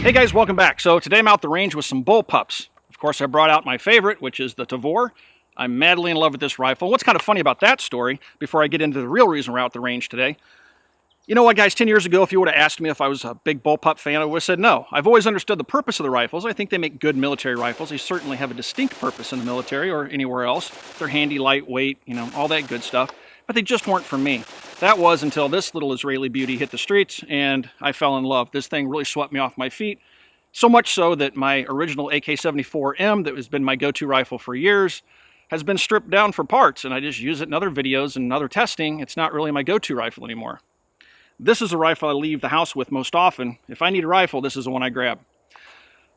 Hey guys, welcome back. So today I'm out the range with some bullpups. Of course, I brought out my favorite, which is the Tavor. I'm madly in love with this rifle. What's kind of funny about that story, before I get into the real reason we're out the range today, you know what guys, 10 years ago, if you would have asked me if I was a big bullpup fan, I would have said no. I've always understood the purpose of the rifles. I think they make good military rifles. They certainly have a distinct purpose in the military or anywhere else. They're handy, lightweight, you know, all that good stuff. But they just weren't for me. That was until this little Israeli beauty hit the streets and I fell in love. This thing really swept me off my feet. So much so that my original AK-74M, that has been my go-to rifle for years, has been stripped down for parts, and I just use it in other videos and other testing. It's not really my go-to rifle anymore. This is a rifle I leave the house with most often. If I need a rifle, this is the one I grab.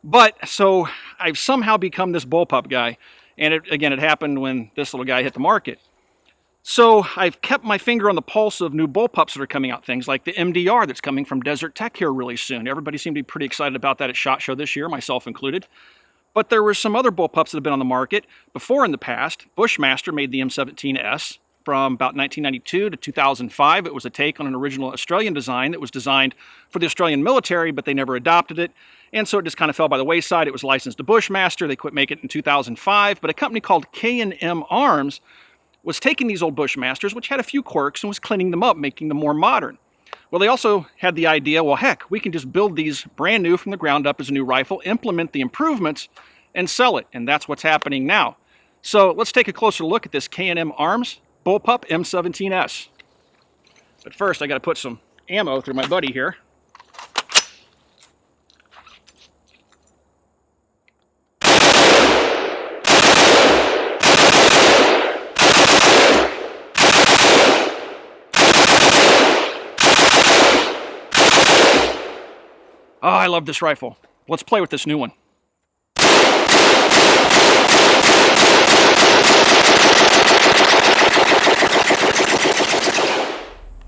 But, so, I've somehow become this bullpup guy, and it happened when this little guy hit the market. So I've kept my finger on the pulse of new bullpups that are coming out, things like the MDR that's coming from Desert Tech here really soon. Everybody seemed to be pretty excited about that at SHOT Show this year, myself included. But there were some other bullpups that have been on the market before in the past. Bushmaster made the M17S from about 1992 to 2005. It was a take on an original Australian design that was designed for the Australian military, but they never adopted it. And so it just kind of fell by the wayside. It was licensed to Bushmaster. They quit making it in 2005. But a company called K&M Arms was taking these old Bushmasters, which had a few quirks, and was cleaning them up, making them more modern. Well, they also had the idea, well, heck, we can just build these brand new from the ground up as a new rifle, implement the improvements, and sell it. And that's what's happening now. So let's take a closer look at this K&M Arms Bullpup M17S. But first, I got to put some ammo through my buddy here. Oh, I love this rifle. Let's play with this new one.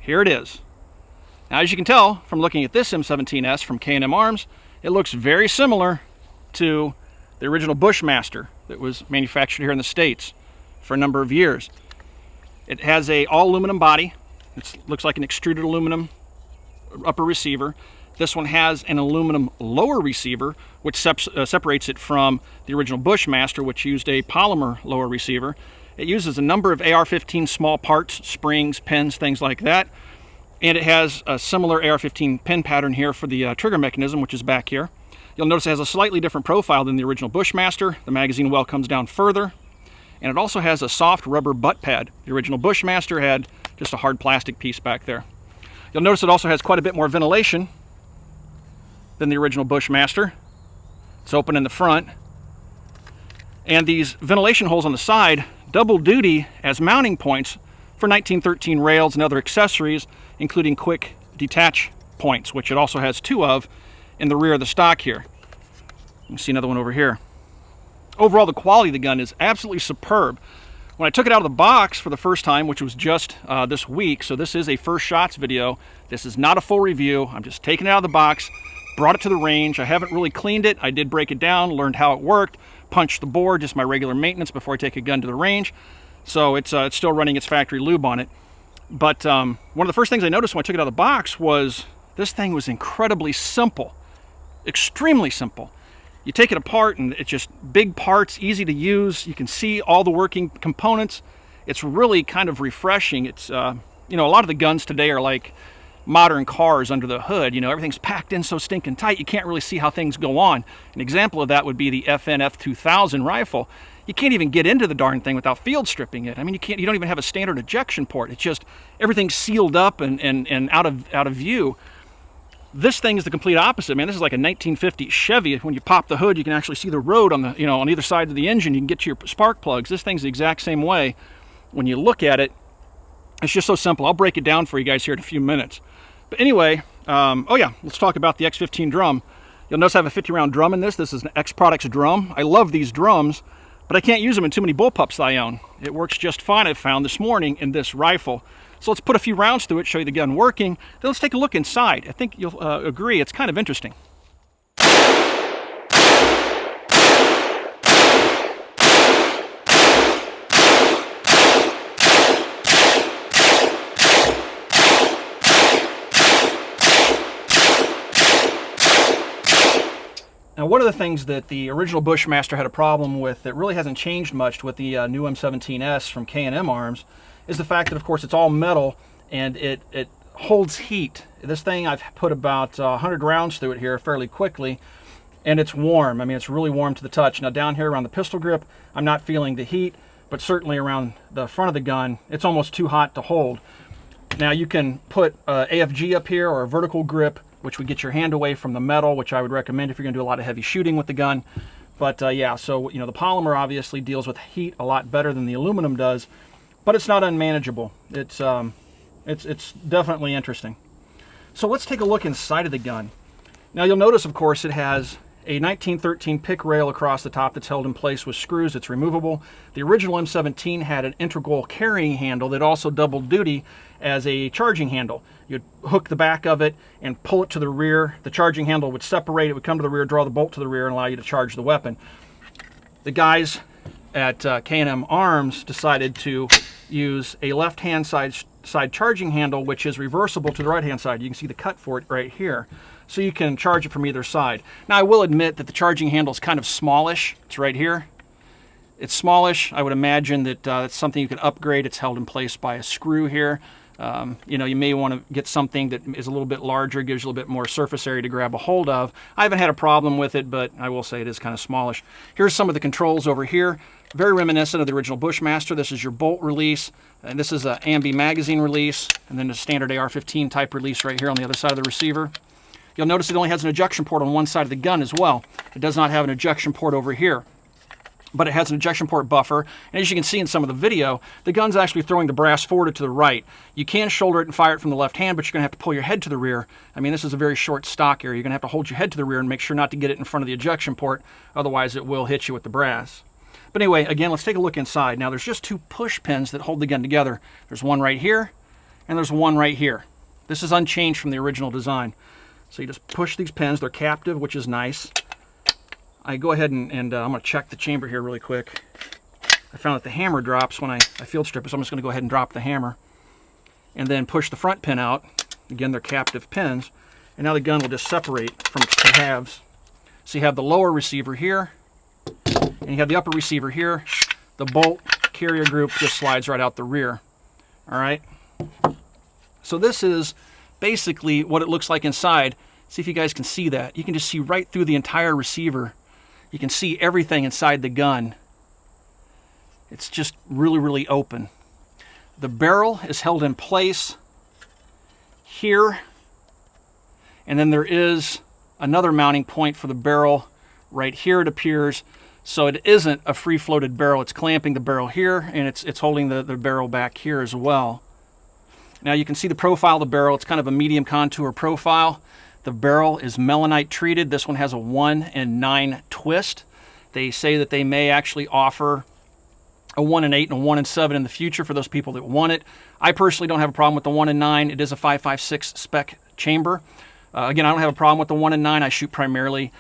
Here it is. Now, as you can tell from looking at this M17S from K&M Arms, it looks very similar to the original Bushmaster that was manufactured here in the States for a number of years. It has a all aluminum body. It looks like an extruded aluminum upper receiver. This one has an aluminum lower receiver, which separates it from the original Bushmaster, which used a polymer lower receiver. It uses a number of AR-15 small parts, springs, pins, things like that. And it has a similar AR-15 pin pattern here for the trigger mechanism, which is back here. You'll notice it has a slightly different profile than the original Bushmaster. The magazine well comes down further. And it also has a soft rubber butt pad. The original Bushmaster had just a hard plastic piece back there. You'll notice it also has quite a bit more ventilation than the original Bushmaster. It's open in the front. And these ventilation holes on the side double duty as mounting points for 1913 rails and other accessories, including quick detach points, which it also has two of in the rear of the stock here. You can see another one over here. Overall, the quality of the gun is absolutely superb. When I took it out of the box for the first time, which was just this week, so this is a first shots video. This is not a full review. I'm just taking it out of the box. Brought it to the range. I haven't really cleaned it. I did break it down, learned how it worked, punched the bore, just my regular maintenance before I take a gun to the range. So it's still running its factory lube on it. But one of the first things I noticed when I took it out of the box was this thing was incredibly simple. Extremely simple. You take it apart and it's just big parts, easy to use. You can see all the working components. It's really kind of refreshing. It's, you know, a lot of the guns today are like modern cars under the hood. You know, everything's packed in so stinking tight, you can't really see how things go on. An example of that would be the F2000 rifle. You can't even get into the darn thing without field stripping it. I mean, you don't even have a standard ejection port. It's just everything's sealed up and out of view. This thing is the complete opposite, man. This is like a 1950 Chevy. When you pop the hood, you can actually see the road on the, you know, on either side of the engine. You can get to your spark plugs. This thing's the exact same way. When you look at it, it's just so simple. I'll break it down for you guys here in a few minutes. But anyway, oh yeah, let's talk about the X15 drum. You'll notice I have a 50-round drum in this. This is an X Products drum. I love these drums, but I can't use them in too many bullpups that I own. It works just fine, I found this morning, in this rifle. So let's put a few rounds through it, show you the gun working. Then let's take a look inside. I think you'll agree it's kind of interesting. Now, one of the things that the original Bushmaster had a problem with that really hasn't changed much with the new M17S from K&M Arms is the fact that, of course, it's all metal and it holds heat. This thing, I've put about 100 rounds through it here fairly quickly, and it's warm. I mean, it's really warm to the touch. Now, down here around the pistol grip, I'm not feeling the heat, but certainly around the front of the gun, it's almost too hot to hold. Now, you can put AFG up here or a vertical grip, which would get your hand away from the metal, which I would recommend if you're going to do a lot of heavy shooting with the gun. But yeah, so the polymer obviously deals with heat a lot better than the aluminum does, but it's not unmanageable. It's definitely interesting. So let's take a look inside of the gun. Now, you'll notice, of course, it has a 1913 pick rail across the top that's held in place with screws. It's removable. The original M17 had an integral carrying handle that also doubled duty as a charging handle. You'd hook the back of it and pull it to the rear. The charging handle would separate. It would come to the rear, draw the bolt to the rear, and allow you to charge the weapon. The guys at K&M Arms decided to use a left-hand side charging handle, which is reversible to the right-hand side. You can see the cut for it right here. So you can charge it from either side. Now, I will admit that the charging handle is kind of smallish. It's right here. It's smallish. I would imagine that it's something you can upgrade. It's held in place by a screw here. You may want to get something that is a little bit larger, gives you a little bit more surface area to grab a hold of. I haven't had a problem with it, but I will say it is kind of smallish. Here's some of the controls over here. Very reminiscent of the original Bushmaster. This is your bolt release, and this is an ambi magazine release, and then a standard AR-15 type release right here on the other side of the receiver. You'll notice it only has an ejection port on one side of the gun as well. It does not have an ejection port over here, but it has an ejection port buffer. And as you can see in some of the video, the gun's actually throwing the brass forward to the right. You can shoulder it and fire it from the left hand, but you're going to have to pull your head to the rear. I mean, this is a very short stock area. You're going to have to hold your head to the rear and make sure not to get it in front of the ejection port. Otherwise, it will hit you with the brass. But anyway, again, let's take a look inside. Now, there's just two push pins that hold the gun together. There's one right here, and there's one right here. This is unchanged from the original design. So you just push these pins. They're captive, which is nice. I go ahead and I'm going to check the chamber here really quick. I found that the hammer drops when I field strip it, so I'm just going to go ahead and drop the hammer. And then push the front pin out. Again, they're captive pins. And now the gun will just separate from its two halves. So you have the lower receiver here, and you have the upper receiver here. The bolt carrier group just slides right out the rear. All right? So this is basically what it looks like inside. See if you guys can see that. You can just see right through the entire receiver. You can see everything inside the gun. It's just really, really open. The barrel is held in place here, and then there is another mounting point for the barrel right here, it appears. So it isn't a free-floated barrel. It's clamping the barrel here, and it's holding the barrel back here as well. Now you can see the profile of the barrel. It's kind of a medium contour profile. The barrel is melanite treated. This one has a 1-9 twist. They say that they may actually offer a 1-8 and a 1-7 in the future for those people that want it. I personally don't have a problem with the 1-9. It is a 5.56 spec chamber. Again, I don't have a problem with the 1-9. I shoot primarily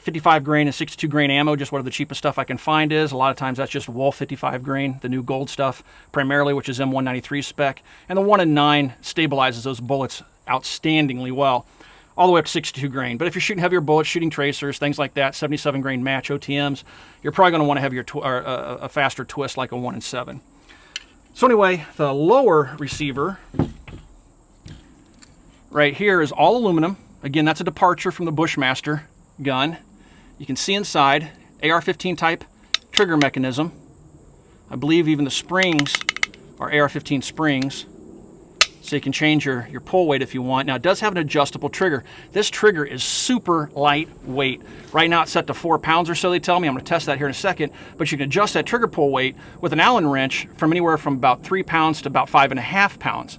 55 grain and 62 grain ammo, just what the cheapest stuff I can find is. A lot of times that's just Wolf 55 grain, the new gold stuff primarily, which is M193 spec. And the 1-9 stabilizes those bullets outstandingly well, all the way up to 62 grain. But if you're shooting heavier bullets, shooting tracers, things like that, 77 grain match OTMs, you're probably going to want to have a faster twist like a 1-7. So anyway, the lower receiver right here is all aluminum. Again, that's a departure from the Bushmaster gun. You can see inside, AR-15 type trigger mechanism. I believe even the springs are AR-15 springs, so you can change your pull weight if you want. Now, it does have an adjustable trigger. This trigger is super lightweight. Right now it's set to 4 pounds or so, they tell me. I'm going to test that here in a second, but you can adjust that trigger pull weight with an Allen wrench from anywhere from about 3 pounds to about 5.5 pounds.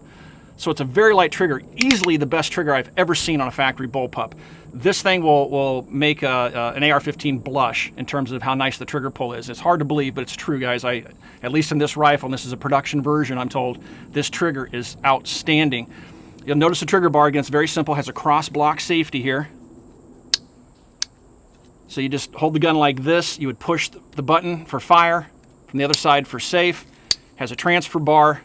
So it's a very light trigger, easily the best trigger I've ever seen on a factory bullpup. This thing will make an AR-15 blush in terms of how nice the trigger pull is. It's hard to believe, but it's true, guys. At least in this rifle, and this is a production version, I'm told, this trigger is outstanding. You'll notice the trigger bar, again, it's very simple, has a cross block safety here. So you just hold the gun like this. You would push the button for fire, from the other side for safe. Has a transfer bar.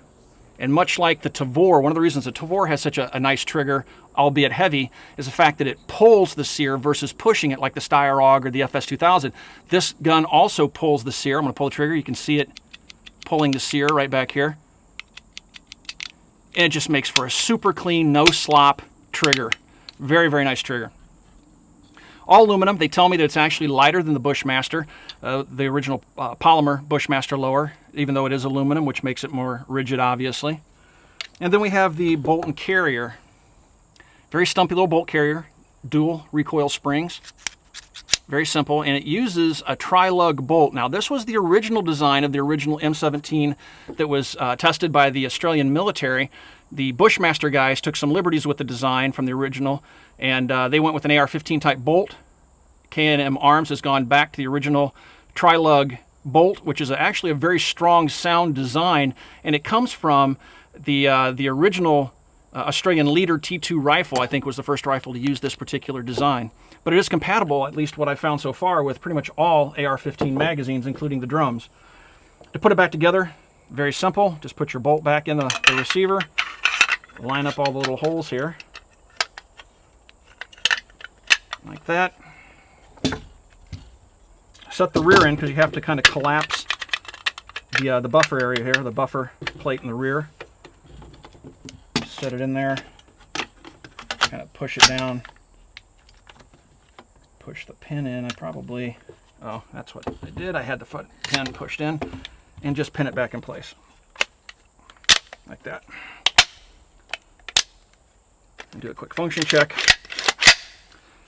And much like the Tavor, one of the reasons the Tavor has such a nice trigger albeit heavy, is the fact that it pulls the sear versus pushing it like the Steyr or the FS2000. This gun also pulls the sear. I'm going to pull the trigger. You can see it pulling the sear right back here. And it just makes for a super clean, no slop trigger. Very, very nice trigger. All aluminum. They tell me that it's actually lighter than the Bushmaster, the original polymer Bushmaster lower, even though it is aluminum, which makes it more rigid, obviously. And then we have the bolt and carrier. Very stumpy little bolt carrier, dual recoil springs. Very simple, and it uses a tri-lug bolt. Now, this was the original design of the original M17 that was tested by the Australian military. The Bushmaster guys took some liberties with the design from the original, and they went with an AR-15 type bolt. K&M Arms has gone back to the original tri-lug bolt, which is actually a very strong, sound design, and it comes from the original Australian Leader T2 rifle. I think was the first rifle to use this particular design. But it is compatible, at least what I've found so far, with pretty much all AR-15 magazines, including the drums. To put it back together, very simple. Just put your bolt back in the receiver, line up all the little holes here, like that. Set the rear in, because you have to kind of collapse the buffer area here, the buffer plate in the rear. Set it in there, kind of push it down. Push the pin in. Oh, that's what I did. I had the pin pushed in, and just pin it back in place. Like that. And do a quick function check.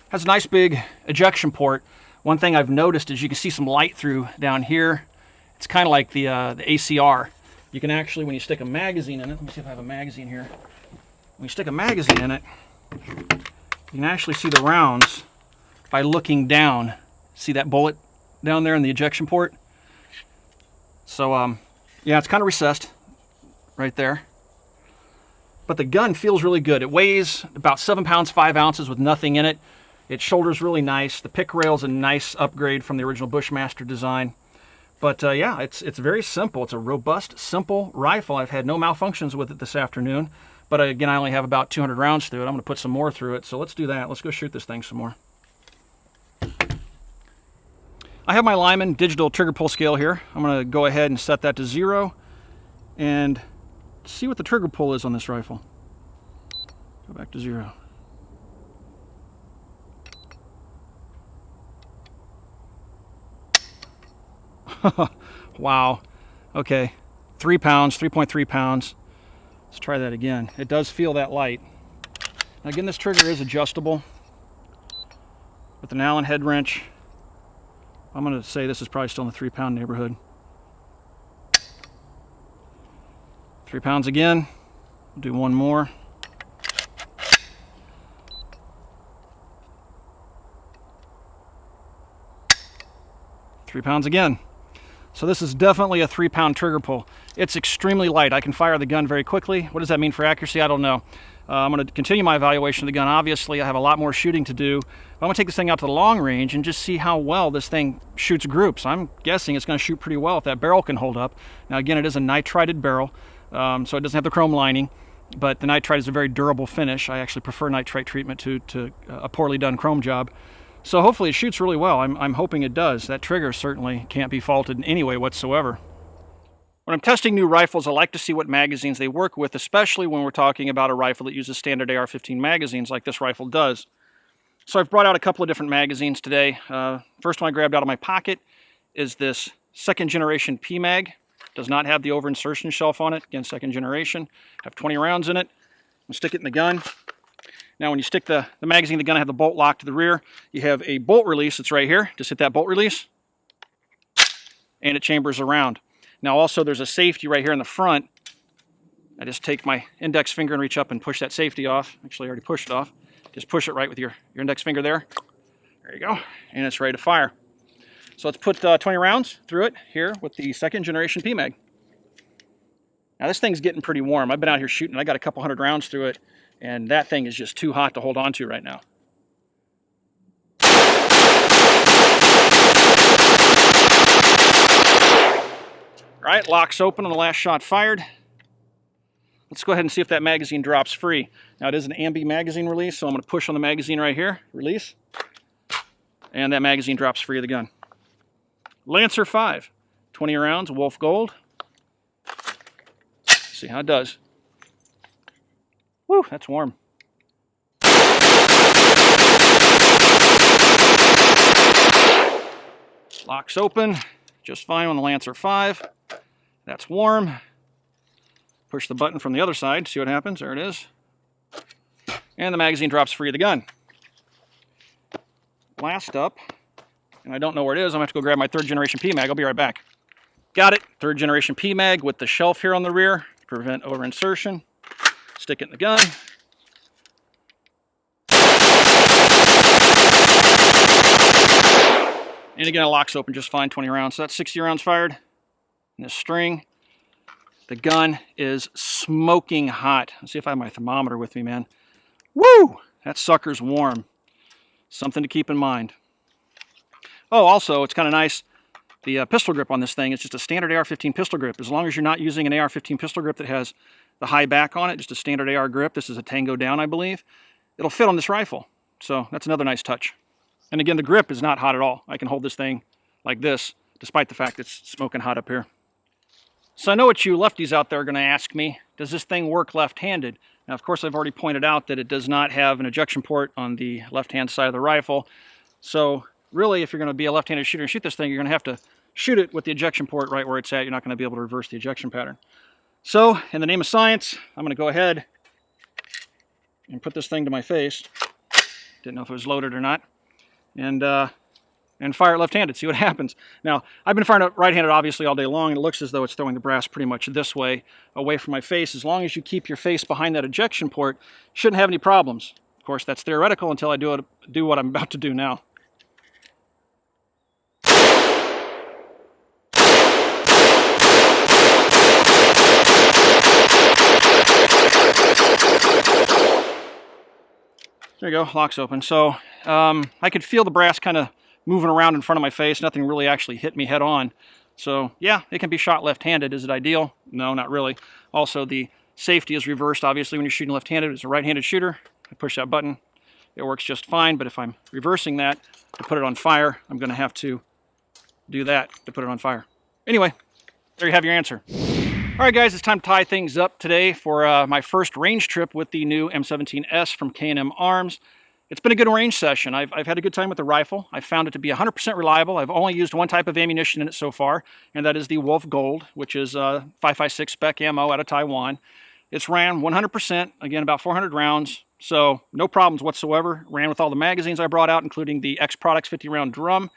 Has a nice big ejection port. One thing I've noticed is you can see some light through down here. It's kind of like the ACR. You can actually, when you stick a magazine in it, let me see if I have a magazine here. When you stick a magazine in it, you can actually see the rounds by looking down. See that bullet down there in the ejection port? So, yeah, it's kind of recessed right there. But the gun feels really good. It weighs about 7 pounds, 5 ounces with nothing in it. Its shoulder's really nice. The pick rail's a nice upgrade from the original Bushmaster design. But, yeah, it's very simple. It's a robust, simple rifle. I've had no malfunctions with it this afternoon. But, again, I only have about 200 rounds through it. I'm going to put some more through it. So let's do that. Let's go shoot this thing some more. I have my Lyman digital trigger pull scale here. I'm going to go ahead and set that to 0 and see what the trigger pull is on this rifle. Go back to 0. Wow. Okay. 3 pounds, 3.3 pounds. Let's try that again. It does feel that light. Now again, this trigger is adjustable with an Allen head wrench. I'm going to say this is probably still in the 3 pound neighborhood. 3 pounds again. We'll do one more. Three pounds again. So this is definitely a 3 pound trigger pull. It's extremely light. I can fire the gun very quickly. What does that mean for accuracy? I don't know. I'm going to continue my evaluation of the gun. Obviously, I have a lot more shooting to do. I'm going to take this thing out to the long range and just see how well this thing shoots groups. I'm guessing it's going to shoot pretty well if that barrel can hold up. Now, again, it is a nitrited barrel, so it doesn't have the chrome lining, but the nitrite is a very durable finish. I actually prefer nitrite treatment to a poorly done chrome job. So hopefully it shoots really well. I'm hoping it does. That trigger certainly can't be faulted in any way whatsoever. When I'm testing new rifles, I like to see what magazines they work with, especially when we're talking about a rifle that uses standard AR-15 magazines like this rifle does. So I've brought out a couple of different magazines today. First one I grabbed out of my pocket is this second generation PMag. Does not have the over insertion shelf on it. Again, second generation. Have 20 rounds in it. I'm gonna stick it in the gun. Now when you stick the magazine in the gun, I have the bolt lock to the rear. You have a bolt release that's right here. Just hit that bolt release and it chambers around. Now also there's a safety right here in the front. I just take my index finger and reach up and push that safety off. Actually I already pushed it off. Just push it right with your index finger there. There you go. And it's ready to fire. So let's put 20 rounds through it here with the second generation PMag. Now this thing's getting pretty warm. I've been out here shooting. I got a couple hundred rounds through it. And that thing is just too hot to hold on to right now. All right, locks open on the last shot fired. let's go ahead and see if that magazine drops free. Now it is an ambi magazine release, so I'm going to push on the magazine right here, release, and that magazine drops free of the gun. Lancer 5, 20 rounds, Wolf Gold. Let's see how it does. Woo, that's warm. Locks open just fine on the Lancer 5. That's warm. Push the button from the other side, see what happens. There it is. And the magazine drops free of the gun. Last up, and I don't know where it is, I'm going to have to go grab my 3rd generation PMag. I'll be right back. Got it. 3rd generation PMag with the shelf here on the rear to prevent over insertion. Stick it in the gun. And again, it locks open just fine, 20 rounds. So that's 60 rounds fired in this string. The gun is smoking hot. Let's see if I have my thermometer with me, man. Woo! That sucker's warm. Something to keep in mind. Oh, also, it's kind of nice. The pistol grip on this thing is just a standard AR-15 pistol grip. As long as you're not using an AR-15 pistol grip that has the high back on it, just a standard AR grip. This is a Tango down, I believe. It'll fit on this rifle. So that's another nice touch. And again, the grip is not hot at all. I can hold this thing like this, despite the fact it's smoking hot up here. So I know what you lefties out there are going to ask me, does this thing work left-handed? Now, of course, I've already pointed out that it does not have an ejection port on the left-hand side of the rifle. So really, if you're going to be a left-handed shooter and shoot this thing, you're going to have to shoot it with the ejection port right where it's at. You're not going to be able to reverse the ejection pattern. So, in the name of science, I'm going to go ahead and put this thing to my face. Didn't know if it was loaded or not. And fire it left-handed, see what happens. Now, I've been firing it right-handed obviously all day long, and it looks as though it's throwing the brass pretty much this way, away from my face. As long as you keep your face behind that ejection port, shouldn't have any problems. Of course, that's theoretical until I do what I'm about to do now. There you go, locks open. So I could feel the brass kind of moving around in front of my face. Nothing really actually hit me head on. So yeah, it can be shot left-handed. Is it ideal? No, not really. Also, the safety is reversed, obviously, when you're shooting left-handed. As a right-handed shooter, I push that button. It works just fine, but if I'm reversing that to put it on fire, I'm going to have to do that to put it on fire. Anyway, there you have your answer. All right, guys, it's time to tie things up today for my first range trip with the new M17S from K&M Arms. It's been a good range session. I've had a good time with the rifle. I found it to be 100% reliable. I've only used one type of ammunition in it so far, and that is the Wolf Gold, which is 5.56 spec ammo out of Taiwan. It's ran 100%, again, about 400 rounds, so no problems whatsoever. Ran with all the magazines I brought out, including the X Products 50-round drum.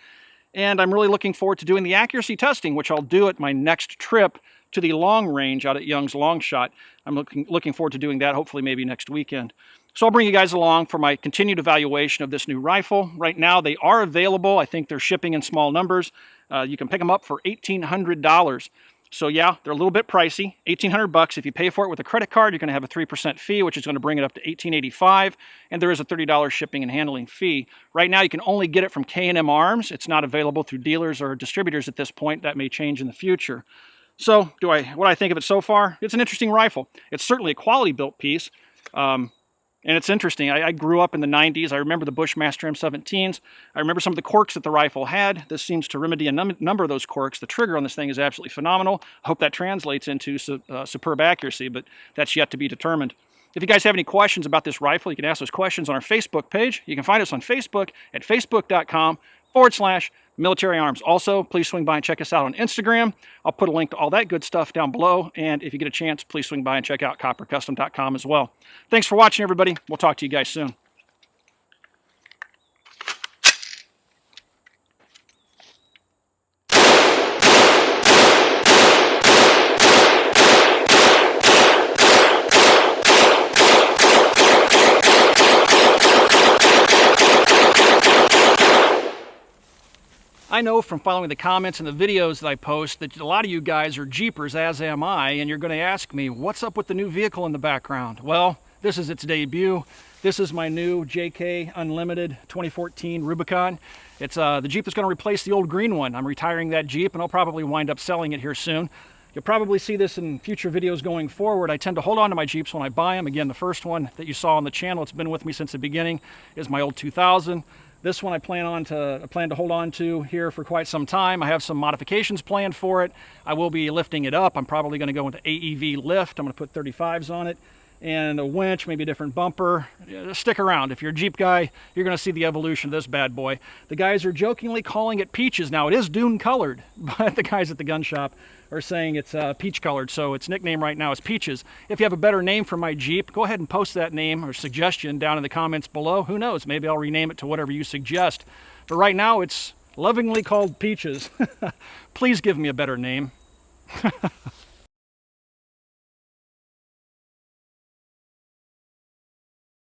And I'm really looking forward to doing the accuracy testing, which I'll do at my next trip to the long range out at Young's Long Shot. I'm looking forward to doing that, hopefully maybe next weekend. So I'll bring you guys along for my continued evaluation of this new rifle. Right now they are available. I think they're shipping in small numbers. You can pick them up for $1,800. So yeah, they're a little bit pricey, $1,800. If you pay for it with a credit card, you're going to have a 3% fee, which is going to bring it up to $1,885, and there is a $30 shipping and handling fee. Right now, you can only get it from K&M Arms. It's not available through dealers or distributors at this point. That may change in the future. So, what do I think of it so far? It's an interesting rifle. It's certainly a quality built piece. And it's interesting. I grew up in the 90s. I remember the Bushmaster M17s. I remember some of the quirks that the rifle had. This seems to remedy a number of those quirks. The trigger on this thing is absolutely phenomenal. I hope that translates into superb accuracy, but that's yet to be determined. If you guys have any questions about this rifle, you can ask those questions on our Facebook page. You can find us on Facebook at facebook.com/military arms. Also, please swing by and check us out on Instagram. I'll put a link to all that good stuff down below. And if you get a chance, please swing by and check out coppercustom.com as well. Thanks for watching, everybody. We'll talk to you guys soon. I know from following the comments and the videos that I post that a lot of you guys are Jeepers, as am I, and you're going to ask me, what's up with the new vehicle in the background? Well, this is its debut. This is my new JK Unlimited 2014 Rubicon. It's the Jeep that's going to replace the old green one. I'm retiring that Jeep, and I'll probably wind up selling it here soon. You'll probably see this in future videos going forward. I tend to hold on to my Jeeps when I buy them. Again, the first one that you saw on the channel, it's been with me since the beginning, is my old 2000. This one I plan to hold on to here for quite some time. I have some modifications planned for it. I will be lifting it up. I'm probably going to go into AEV lift. I'm going to put 35s on it and a winch, maybe a different bumper. Just stick around. If you're a Jeep guy, you're going to see the evolution of this bad boy. The guys are jokingly calling it peaches. Now, it is dune colored, but the guys at the gun shop are saying it's peach colored, so its nickname right now is Peaches. If you have a better name for my Jeep, go ahead and post that name or suggestion down in the comments below. Who knows, maybe I'll rename it to whatever you suggest. But right now, it's lovingly called Peaches. Please give me a better name.